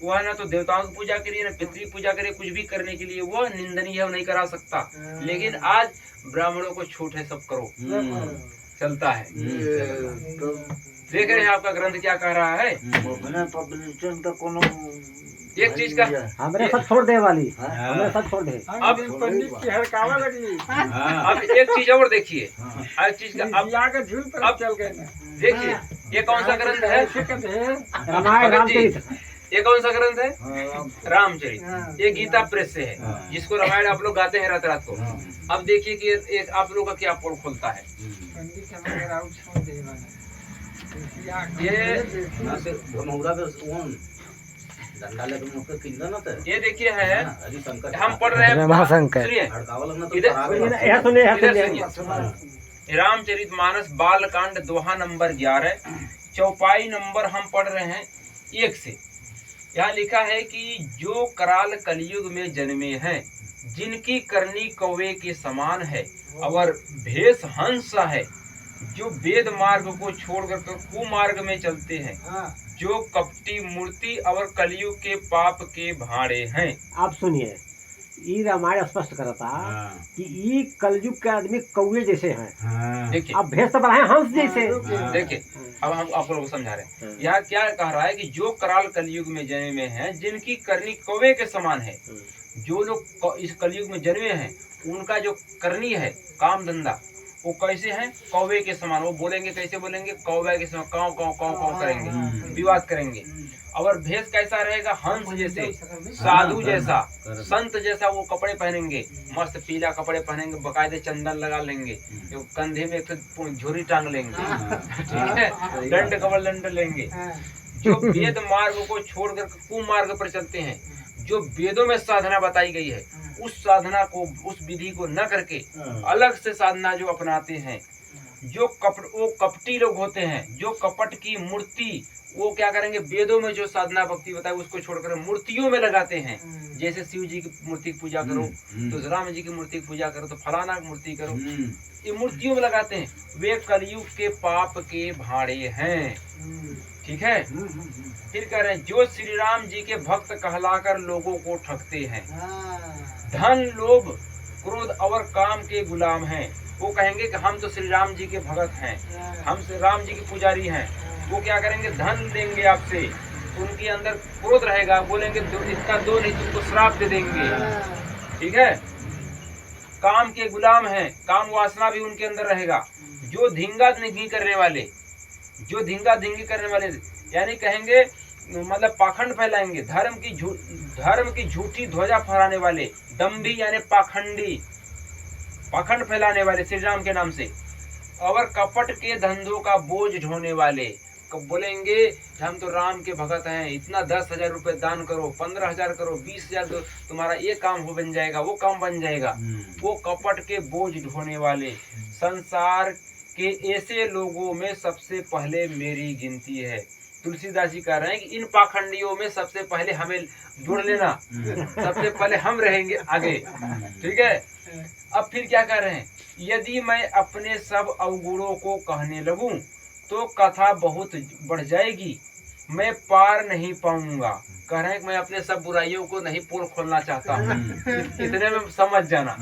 वह ना तो देवताओं की पूजा करिए, ना पितृ पूजा करिए, कुछ भी करने के लिए वो निंदनीय है, वो नहीं करा सकता। लेकिन आज ब्राह्मणों को छूट है, सब करो, चलता है। देख रहे हैं आपका ग्रंथ क्या कह रहा है। एक चीज का
हमरे सब छोड़ दे वाली, हमरे सब छोड़ दे।
अब
पंडित की हड़कावा लगी।
अब एक चीज और देखिए, एक चीज का अब
जाकर झूल पर
अब
चल गए।
देखिए, ये कौन सा ग्रंथ है?
रामायण रामचरित।
ये कौन सा ग्रंथ है? रामचरित। ये गीता प्रेस से है, जिसको रामायण आप लोग गाते हैं रात रात को। अब देखिए कि एक आप लोग का क्या पोल खोलता है। ये देखिए है, हम पढ़ रहे हैं, सुनिए इधर सुनिए, रामचरित मानस बालकांड दोहा नंबर 11 चौपाई नंबर हम पढ़ रहे हैं 1 से। यहाँ लिखा है कि जो कराल कलयुग में जन्मे हैं, जिनकी करनी कौवे के समान है और भेष हंस है, जो वेद मार्ग को छोड़कर कुमार्ग में चलते हैं, जो कपटी मूर्ति और कलयुग के पाप के भाड़े हैं।
आप सुनिए, ये रामायण स्पष्ट करता कि ये कलयुग के आदमी कौवे जैसे हैं।
देखिए,
अब भेष तो बढ़ाए हंस जैसे।
देखिए अब हम आप लोगों को समझा रहे हैं। यहाँ क्या कह रहा है कि जो कराल कलयुग में जन्मे हैं, जिनकी करनी कौवे के समान है। जो लोग इस कलयुग में जन्मे हैं, उनका जो करनी है काम धंधा वो कैसे हैं? कौवे के समान। वो बोलेंगे कैसे बोलेंगे? कौवे के समान काव काव काव काव करेंगे, विवाद करेंगे। और भेष कैसा रहेगा? हंस जैसे, साधु जैसा, संत जैसा वो कपड़े पहनेंगे, मस्त पीला कपड़े पहनेंगे, बकायदे चंदन लगा लेंगे, कंधे में एक झोरी टांग लेंगे, ठीक है, दंड कमल दंड लेंगे। जो वेद मार्ग को छोड़कर कुमार्ग पर चलते हैं, जो वेदों में साधना बताई गई है उस साधना को, उस विधि को न करके अलग से साधना जो अपनाते हैं, जो वो कपटी लोग होते हैं, जो कपट की मूर्ति, वो क्या करेंगे? वेदों में जो साधना भक्ति बताए उसको छोड़कर मूर्तियों में लगाते हैं। जैसे शिव जी की मूर्ति की पूजा करो तो राम जी की मूर्ति की पूजा करो तो फलाना की मूर्ति करो, ये मूर्तियों में लगाते हैं। वे कलयुग के पाप के भाड़े हैं, ठीक है। फिर कह रहे हैं जो श्री राम जी के भक्त कहलाकर लोगों को ठगते हैं, धन लोभ क्रोध और काम के गुलाम हैं। वो कहेंगे कि हम तो श्री राम जी के भगत हैं, हम श्री राम जी के पुजारी हैं। वो क्या करेंगे? धन लेंगे आपसे, उनके अंदर क्रोध रहेगा, बोलेंगे इसका दो नहीं तुमको श्राप दे देंगे, ठीक है। काम के गुलाम हैं, काम वासना भी उनके अंदर रहेगा। जो धींगा धींगी करने वाले, जो धींगा धींगी करने वाले यानी कहेंगे मतलब पाखंड फैलाएंगे, धर्म की झूठी ध्वजा फहराने वाले, दम्भी यानी पाखंडी, पाखंड फैलाने वाले श्री राम के नाम से, और कपट के धंधों का बोझ ढोने वाले बोलेंगे हम तो राम के भगत हैं, इतना 10,000 रुपए दान करो, 15,000 करो, 20,000 दो, तुम्हारा ये काम हो बन जाएगा, वो काम बन जाएगा। वो कपट के बोझ ढोने वाले। संसार के ऐसे लोगों में सबसे पहले मेरी गिनती है। तुलसीदास जी कह रहे हैं कि इन पाखंडियों में सबसे पहले हमें जुड़ लेना, सबसे पहले हम रहेंगे आगे, ठीक है। अब फिर क्या कह रहे हैं? यदि मैं अपने सब अवगुणों को कहने लगूं तो कथा बहुत बढ़ जाएगी, मैं पार नहीं पाऊंगा। कह रहे हैं कि मैं अपने सब बुराइयों को नहीं पोल खोलना चाहता हूँ, इतने में समझ जाना।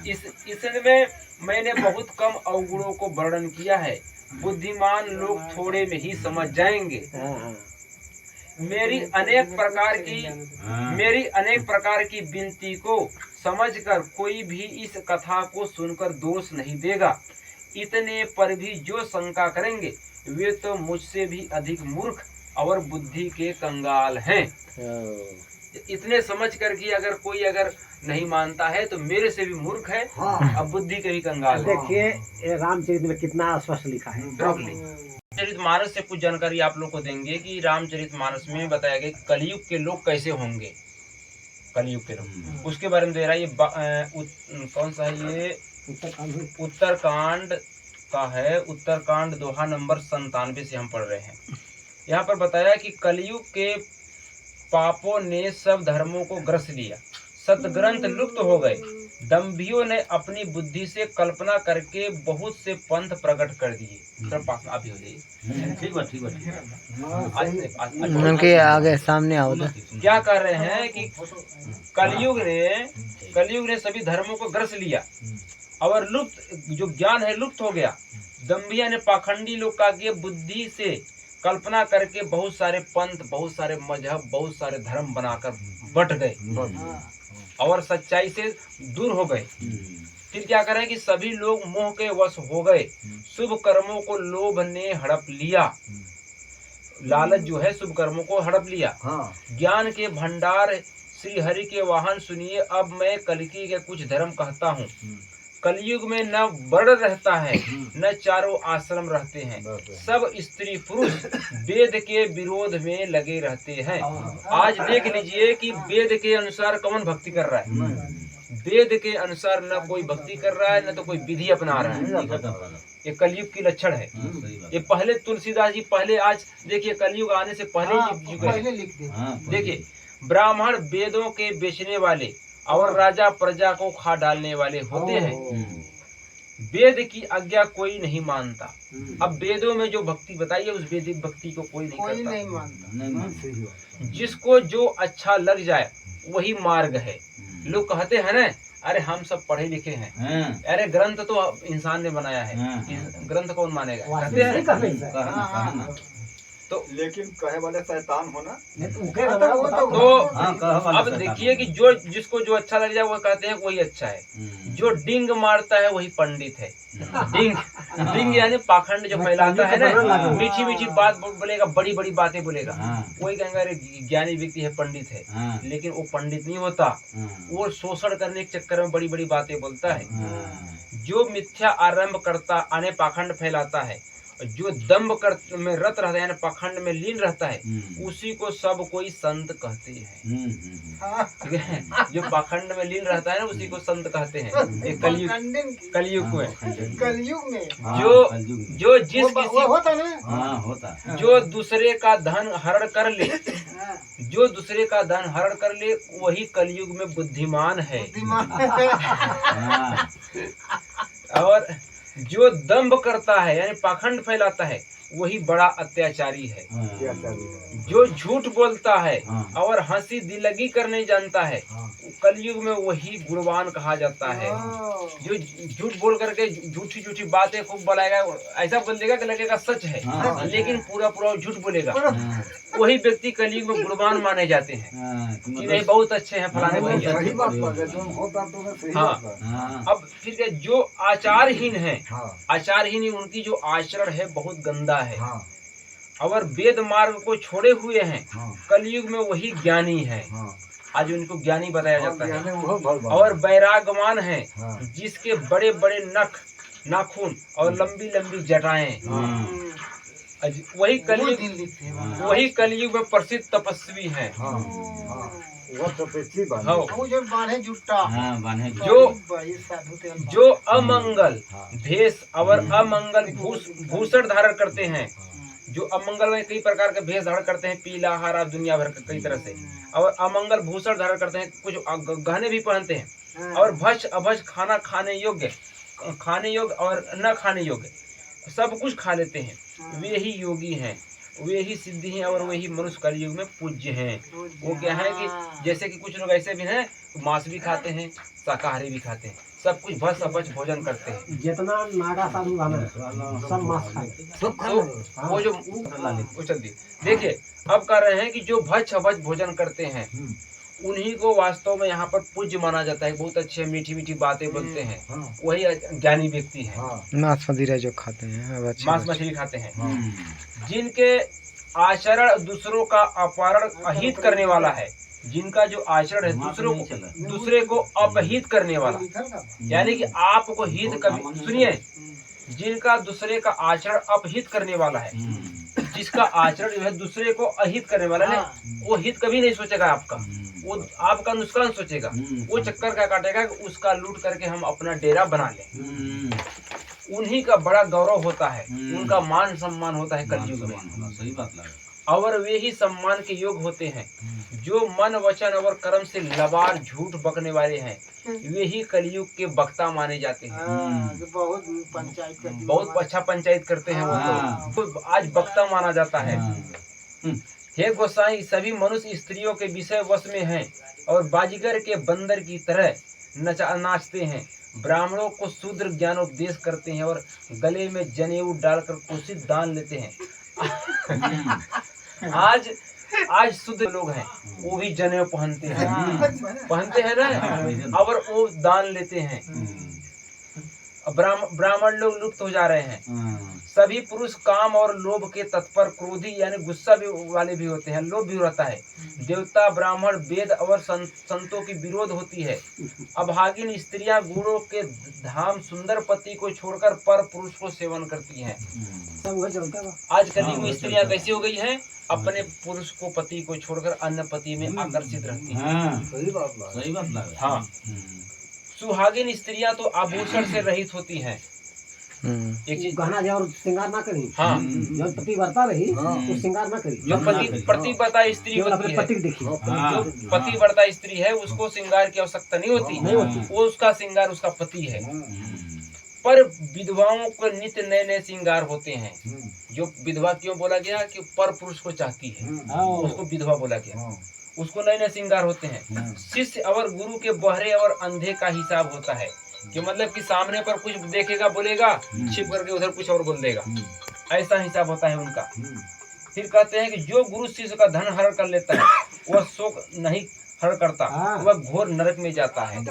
इसमें मैंने बहुत कम अवगुणों को वर्णन किया है, बुद्धिमान लोग थोड़े में ही समझ जाएंगे। मेरी अनेक प्रकार की विनती को समझकर कोई भी इस कथा को सुनकर दोष नहीं देगा। इतने पर भी जो शंका करेंगे वे तो मुझसे भी अधिक मूर्ख और बुद्धि के कंगाल हैं। इतने समझ कर कि अगर कोई नहीं मानता है तो मेरे से भी मूर्ख है और बुद्धि के भी कंगाल है।
देखिए रामचरित में कितना स्पष्ट लिखा है।
रामचरितमानस से कुछ जानकारी आप लोग को देंगे कि रामचरितमानस में बताया गया कलयुग के लोग कैसे होंगे। कलयुग के लोग उसके बारे में दे रहा है। ये कौन सा है? ये उत्तरकांड का है। उत्तरकांड दोहा नंबर 97 से हम पढ़ रहे हैं। यहाँ पर बताया कि कलयुग के पापों ने सब धर्मों को ग्रस लिया, सतग्रंथ लुप्त हो गए, दम्भियों ने अपनी बुद्धि से कल्पना करके बहुत से पंथ प्रकट कर दिए। सर पास में आप ही हो जाइए। ठीक
उनके आगे सामने आओ तो।
क्या कर रहे हैं कि कलयुग ने सभी धर्मों को ग्रस लिया और लुप्त जो ज्ञान है लुप्त हो गया। दम्भिया ने पाखंडी लोग का के बुद्धि से कल्पना करके बहुत सारे पंथ, बहुत सारे मजहब, बहुत सारे धर्म बनाकर बट गए और सच्चाई से दूर हो गए। फिर क्या करें कि सभी लोग मोह के वश हो गए। शुभ कर्मों को लोभ ने हड़प लिया। लालच जो है शुभ कर्मों को हड़प लिया। ज्ञान के भंडार श्री हरि के वाहन सुनिए। अब मैं कलकी के कुछ धर्म कहता हूँ। कलयुग में न वर्ण रहता है न चारों आश्रम रहते हैं। सब स्त्री पुरुष वेद के विरोध में लगे रहते हैं। आज देख लीजिए कि वेद के अनुसार कौन भक्ति कर रहा है। वेद के अनुसार न कोई भक्ति कर रहा है न तो कोई विधि अपना रहा है। ये कलयुग की लक्षण है। ये पहले तुलसीदास जी पहले, आज देखिए कलयुग आने से पहले लिख देखिए, ब्राह्मण वेदों के बेचने वाले और राजा प्रजा को खा डालने वाले होते हैं। वेद की आज्ञा कोई नहीं मानता। अब वेदों में जो भक्ति बताई है उस वैदिक भक्ति को कोई नहीं मानता। जिसको जो अच्छा लग जाए वही मार्ग है। लोग कहते हैं ना, अरे हम सब पढ़े लिखे हैं, अरे ग्रंथ तो इंसान ने बनाया है, ग्रंथ कौन मानेगा? कहते हैं तो
लेकिन कहे वाले शैतान होना।
तो अब देखिए कि जो जिसको जो अच्छा लग जाए वो कहते हैं वही अच्छा है। जो डिंग मारता है वही पंडित है। डिंग यानी पाखंड जो फैलाता है ना, मीठी मीठी बात बोलेगा, बड़ी बड़ी बातें बोलेगा, वही कहेंगे अरे ज्ञानी व्यक्ति है, पंडित है। लेकिन वो पंडित नहीं होता, वो शोषण करने के चक्कर में बड़ी बड़ी बातें बोलता है। जो मिथ्या आरंभ करता यानी पाखंड फैलाता है, जो दम्भ में रत रहता है यानी पाखंड में लीन रहता है, उसी को सब कोई संत कहते हैं। ठीक है, जो पाखंड में लीन रहता है ना उसी को संत कहते हैं। एक कलयुग में जो जिस किसी
होता ना,
जो दूसरे का धन हरण कर ले, जो दूसरे का धन हरण कर ले वही कलयुग में बुद्धिमान है। और जो दंभ करता है यानी पाखंड फैलाता है वही बड़ा अत्याचारी है। जो झूठ बोलता है और हंसी दिलगी करने जानता है, कलयुग में वही गुणवान कहा जाता है। जो झूठ बोल करके झूठी झूठी बातें खूब बोलेगा, ऐसा बोलेगा कि लगेगा सच है, लेकिन पूरा पूरा झूठ बोलेगा, वही व्यक्ति कलयुग में गुणवान माने जाते हैं कि नहीं बहुत अच्छे हैं फलाने भैया। हाँ, अब फिर जो आचारहीन है, आचारहीन उनकी जो आचरण है बहुत गंदा है और वेद मार्ग को छोड़े हुए हैं, कलयुग में वही ज्ञानी है। आज उनको ज्ञानी बताया जाता है। और वैरागवान है जिसके बड़े बड़े नख नाखून और लंबी लंबी जटाएं, वही कलयुग में प्रसिद्ध तपस्वी है। जो अमंगल भेष और अमंगल भूषण धारण करते हैं, जो अमंगल में कई प्रकार के भेष धारण करते हैं, पीला हरा दुनिया भर कई तरह से, और अमंगल भूषण धारण करते हैं, कुछ गहने भी पहनते हैं, और भक्ष अभक्ष खाना खाने योग्य और न खाने योग्य सब कुछ खा लेते हैं, वे ही योगी हैं, वे ही सिद्धि हैं और वे ही मनुष्य कलयुग में पूज्य हैं। वो क्या है कि जैसे कि कुछ लोग ऐसे भी हैं मांस भी खाते हैं, शाकाहारी भी खाते हैं, सब कुछ भक्ष अभक्ष भोजन करते हैं।
जितना नागा साधु सब मांस खाते हैं।
तो वो जो चलती देखिए, अब कर रहे हैं कि जो भक्ष अभक्ष भोजन करते हैं उन्हीं को वास्तव में यहाँ पर पूज्य माना जाता है। बहुत अच्छे मीठी मीठी बातें बोलते हैं, वही ज्ञानी व्यक्ति है।
मांस मदिरा जो खाते हैं,
मांस मछली खाते हैं, जिनके आचरण दूसरों का अपहरण अहित करने वाला है, जिनका जो आचरण है दूसरे को अपहित करने वाला, यानी कि आपको हित कभी सुनिए, जिनका दूसरे का आचरण अपहित करने वाला है, जिसका आचरण जो है दूसरे को अहित करने वाला है, वो हित कभी नहीं सोचेगा आपका, वो आपका नुकसान सोचेगा, वो चक्कर क्या काटेगा कि उसका लूट करके हम अपना डेरा बना लें। उन्हीं का बड़ा गौरव होता है, उनका मान सम्मान होता है कलयुग में।
सही बात लगा।
और वे ही सम्मान के योग होते हैं जो मन वचन और कर्म से लबाड़ झूठ बकने वाले हैं, वे ही कलयुग के वक्ता माने जाते हैं। बहुत अच्छा पंचायत करते हैं वो तो आज वक्ता माना जाता है। हे गोसाई, सभी मनुष्य स्त्रियों के विषय वश में हैं और बाजीगर के बंदर की तरह नाचते हैं, ब्राह्मणों को शूद्र ज्ञानोपदेश करते हैं और गले में जनेऊ डालकर कुशित दान लेते हैं। आज शुद्ध लोग हैं वो भी जनेऊ पहनते हैं ना, और वो दान लेते हैं। ब्राह्मण लोग लुप्त हो जा रहे हैं। सभी पुरुष काम और लोभ के तत्पर, क्रोधी यानी गुस्सा भी वाले भी होते हैं, लोभ भी रहता है। देवता ब्राह्मण वेद और संतों की विरोध होती है। अभागिन स्त्रियां गुणों के धाम सुंदर पति को छोड़कर पर पुरुष को सेवन करती हैं। आज कलयुग में स्त्रियां कैसी हो गई हैं? अपने पुरुष को पति को छोड़कर अन्य पति में आकर्षित रहती हैं।
सही बात लगा।
हाँ, सुहागिन स्त्रियां तो आभूषण से रहित होती हैं।
एक चीज गहना जो श्रृंगार ना करी,
हाँ,
जो पतिव्रता रही वो श्रृंगार ना करी।
जो पतिव्रता स्त्री होती है,
पति देखी,
जो पतिव्रता स्त्री है उसको श्रृंगार की आवश्यकता नहीं होती, वो उसका श्रृंगार उसका पति है। पर विधवाओं को नित्य नए नए श्रृंगार होते हैं। जो विधवा क्यों बोला गया कि पर पुरुष को चाहती है, उसको विधवा बोला गया। उसको नए नए श्रृंगार होते हैं। शिष्य और गुरु के बहरे और अंधे का हिसाब होता है कि मतलब कि सामने पर कुछ देखेगा बोलेगा, छिप करके उधर कुछ और बोल देगा, ऐसा हिसाब होता है उनका। फिर कहते हैं कि जो गुरु शिष्य का धन हरण कर लेता है वह शोक नहीं हरण करता,
हाँ।
वह घोर नरक में जाता है।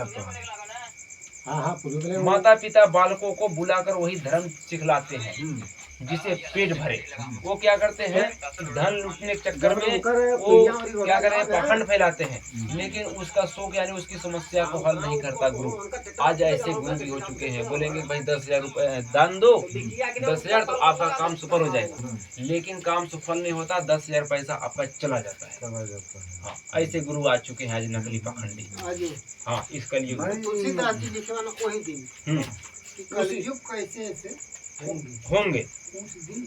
हाँ हाँ पूरी तरह
माता पिता बालकों को बुलाकर वही धर्म सिखलाते हैं जिसे पेट भरे। वो क्या करते हैं, धन लूटने के चक्कर में वो क्या करें, पाखंड फैलाते हैं, लेकिन उसका शोक यानी उसकी समस्या को हल नहीं करता गुरु। आज ऐसे गुरु भी हो चुके हैं, बोलेंगे भाई 10,000 रुपए दान दो, 10,000 तो आपका काम सफल हो जाएगा, लेकिन काम सफल नहीं होता, 10,000 पैसा आपका चला जाता है। हाँ, ऐसे गुरु आ चुके हैं आज, नकली पाखंडी। हाँ, इस कलयुग में
तुलसीदास जी लिखे वाला वही दिन कि कलयुग कैसे ऐसे
होंगे।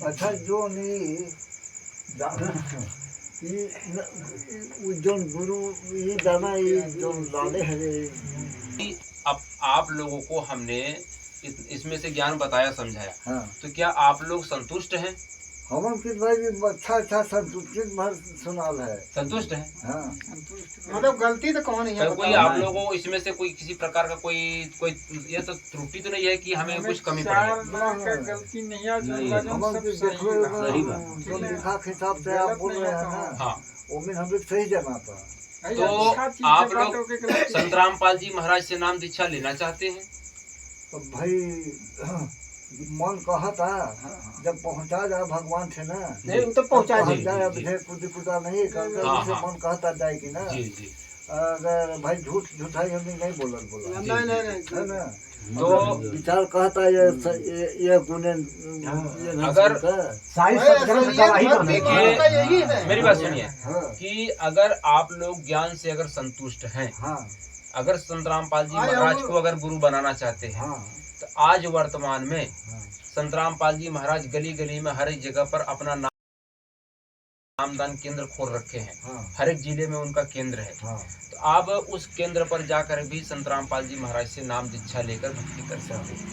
अच्छा जो नहीं ये वो जो गुरु ये जाना ये जो लाले हैं
अब आप लोगों को हमने इसमें से ज्ञान बताया, समझाया,
हाँ
तो क्या आप लोग संतुष्ट हैं?
हम किस भाई अच्छा अच्छा संतुष्ट भर सुनाल है।
संतुष्ट हैं?
हाँ
मतलब गलती तो कौन है
कोई आप लोगों को इसमें से कोई किसी प्रकार का कोई ये तो त्रुटि तो नहीं है कि हमें कुछ कमी पड़ जाए?
गलती नहीं है
हम देखो जो लिखा के हिसाब से आप बोल रहे हैं ना,
हाँ,
वो में हम लोग सही जगह पर।
तो आप लोग संत रामपाल जी महाराज से नाम दीक्षा लेना चाहते हैं?
तो भाई मन कहा था जब पहुंचा जाए भगवान थे ना,
नहीं वो तो पहुँचा
पहुंच
जी।
जाए, अब ढेर कुदा नहीं कर
हाँ,
उसे
हाँ।
मन कहता जाएगी ना।
जी जी।
अगर भाई झूठाई हमने नहीं बोला
नहीं नहीं
है ना,
तो
विचार कहता ये गुने ये नहीं
अगर
सुनता।
सारी सदग्रंथ गवाही
देखिए
बने।
यही है।
मेरी बात सुनिए
हाँ
कि अगर आप लोग ज्ञान से अगर संतुष्ट हैं,
हाँ
अगर संत रामपाल जी महाराज को अगर गुरु बनाना चाहते हैं,
हाँ
तो आज वर्तमान में
हाँ
संत रामपाल जी महाराज गली गली में हर एक जगह पर अपना नामदान केंद्र खोल रखे हैं।
हाँ
हर एक जिले में उनका केंद्र है।
हाँ
तो आप उस केंद्र पर जाकर भी संत रामपाल जी महाराज से नाम दीक्षा लेकर भक्ति कर सकते हैं।